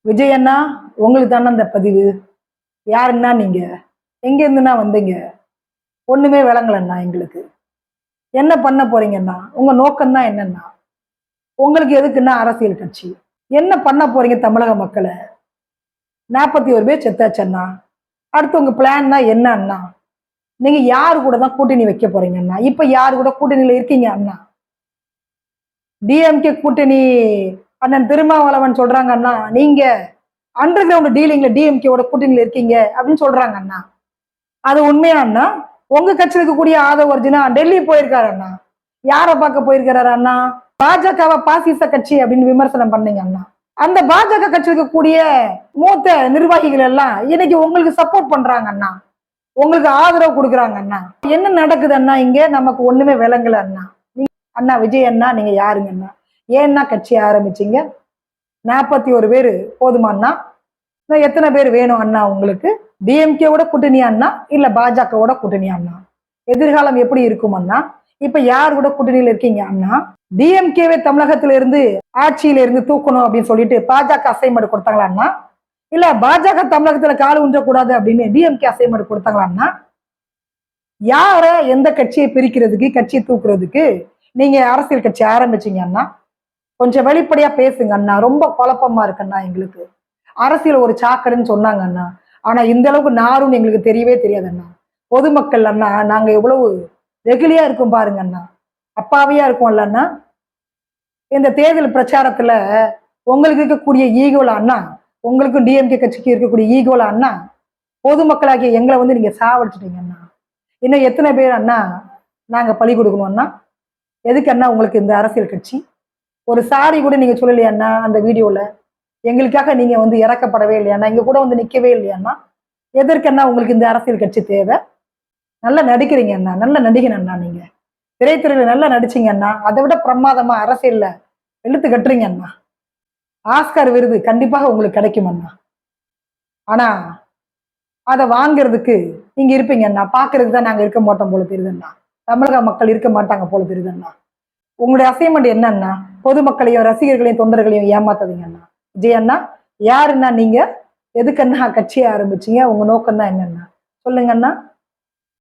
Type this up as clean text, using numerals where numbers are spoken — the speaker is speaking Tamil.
விஜய் அண்ணா, உங்களுக்கு தானே அந்த பதிவு? யாருன்னா நீங்க? எங்க இருந்துண்ணா வந்தீங்க? ஒண்ணுமே விளங்கலண்ணா எங்களுக்கு. என்ன பண்ண போறீங்கண்ணா? உங்க நோக்கம் தான் என்னண்ணா? உங்களுக்கு எதுக்குன்னா அரசியல் கட்சி? என்ன பண்ண போறீங்க தமிழக மக்களை? 41 பேர் செத்தாச்சண்ணா. அடுத்து உங்க பிளான்னா என்ன அண்ணா? நீங்க யாரு கூட தான் கூட்டணி வைக்க போறீங்க அண்ணா? இப்ப யாரு கூட கூட்டணியில இருக்கீங்க அண்ணா? டிஎம்கே கூட்டணி அண்ணன் திருமாவளவன் சொல்றாங்க அண்ணா, நீங்க அண்டர் கிரவுண்ட் டீலிங்ல டிஎம்கேவோட கூட்டணியில இருக்கீங்க அப்படின்னு சொல்றாங்க அண்ணா. அது உண்மையா அண்ணா? உங்க கட்சியில் இருக்கக்கூடிய ஆதவ அர்ஜுனா டெல்லி போயிருக்காரு அண்ணா. யாரை பார்க்க போயிருக்கிறாரு அண்ணா? பாஜகவை பாசிச கட்சி அப்படின்னு விமர்சனம் பண்ணீங்க அண்ணா. அந்த பாஜக கட்சி இருக்கக்கூடிய மூத்த நிர்வாகிகள் எல்லாம் இன்னைக்கு உங்களுக்கு சப்போர்ட் பண்றாங்க அண்ணா, உங்களுக்கு ஆதரவு கொடுக்குறாங்க அண்ணா. என்ன நடக்குது அண்ணா இங்க? நமக்கு ஒண்ணுமே விளங்கல அண்ணா. அண்ணா விஜய் அண்ணா, நீங்க யாருங்க அண்ணா? ஏன்னா கட்சி ஆரம்பிச்சீங்க? 41 பேரு போதுமாண்ணா? எத்தனை பேர் வேணும் அண்ணா உங்களுக்கு? டிஎம்கேவோட கூட்டணி அண்ணா, இல்ல பாஜகவோட கூட்டணி அண்ணா? எதிர்காலம் எப்படி இருக்கும் அண்ணா? இப்ப யார் கூட கூட்டணியில இருக்கீங்க அண்ணா? டிஎம்கேவே தமிழகத்தில இருந்து ஆட்சியில இருந்து தூக்கணும் அப்படின்னு சொல்லிட்டு பாஜக அசைன்மெண்ட் கொடுத்தாங்களா அண்ணா? இல்ல பாஜக தமிழகத்துல கால் ஊன்றக்கூடாது அப்படின்னு டிஎம்கே அசைன்மெண்ட் கொடுத்தாங்களா அண்ணா? யார எந்த கட்சியை பிரிக்கிறதுக்கு, கட்சியை தூக்குறதுக்கு நீங்க அரசியல் கட்சி ஆரம்பிச்சீங்க அண்ணா? கொஞ்சம் வெளிப்படையா பேசுங்க அண்ணா. ரொம்ப குழப்பமா இருக்கு அண்ணா எங்களுக்கு. அரசியல் ஒரு சாக்கடைன்னு சொன்னாங்க அண்ணா. ஆனா இந்த அளவுக்கு நாருன்னு எங்களுக்கு தெரியவே தெரியாது அண்ணா. பொதுமக்கள் அண்ணா நாங்க எவ்வளவு வெகுளியா இருக்கும் பாருங்க அண்ணா. அப்பாவியா இருக்கும்ல அண்ணா. இந்த தேர்தல் பிரச்சாரத்துல உங்களுக்கு இருக்கக்கூடிய ஈகோல அண்ணா, உங்களுக்கும் டிஎம்கே கட்சிக்கு இருக்கக்கூடிய ஈகோல அண்ணா, பொதுமக்களாகிய எங்களை வந்து நீங்க சாவடிச்சிட்டீங்க அண்ணா. இன்னும் எத்தனை பேர் அண்ணா நாங்க பழி கொடுக்கணும் அண்ணா? எதுக்கு அண்ணா உங்களுக்கு இந்த அரசியல் கட்சி? ஒரு சாரி கூட நீங்க சொல்லலையா அண்ணா அந்த வீடியோல? எங்களுக்காக நீங்க வந்து இறக்கப்படவே இல்லையாண்ணா? இங்க கூட வந்து நிக்கவே இல்லையாண்ணா? எதற்கண்ணா உங்களுக்கு இந்த அரசியல் கட்சி தேவை? நல்லா நடிக்கிறீங்க அண்ணா, நல்ல நடிகன் அண்ணா. நீங்க திரைத்துறையில நல்லா நடிச்சீங்க அண்ணா. அதை விட பிரமாதமா அரசியல்ல எழுத்து கட்டுறீங்க அண்ணா. ஆஸ்கார் விருது கண்டிப்பாக உங்களுக்கு கிடைக்கும் அண்ணா. ஆனா அதை வாங்குறதுக்கு நீங்க இருப்பீங்க அண்ணா. பாக்குறதுக்கு தான் நாங்க இருக்க மாட்டோம் போல தெரியுதுண்ணா. தமிழக மக்கள் இருக்க மாட்டாங்க போல தெரியுதுண்ணா. உங்களுடைய அசைன்மெண்ட் என்னன்னா, பொதுமக்களையும் ரசிகர்களையும் தொண்டர்களையும் ஏமாத்தாதீங்க அண்ணா. விஜய் அண்ணா, யாருன்னா நீங்க? எதுக்கு அண்ணா கட்சியை ஆரம்பிச்சீங்க? உங்க நோக்கம் தான் என்னன்னா சொல்லுங்க அண்ணா.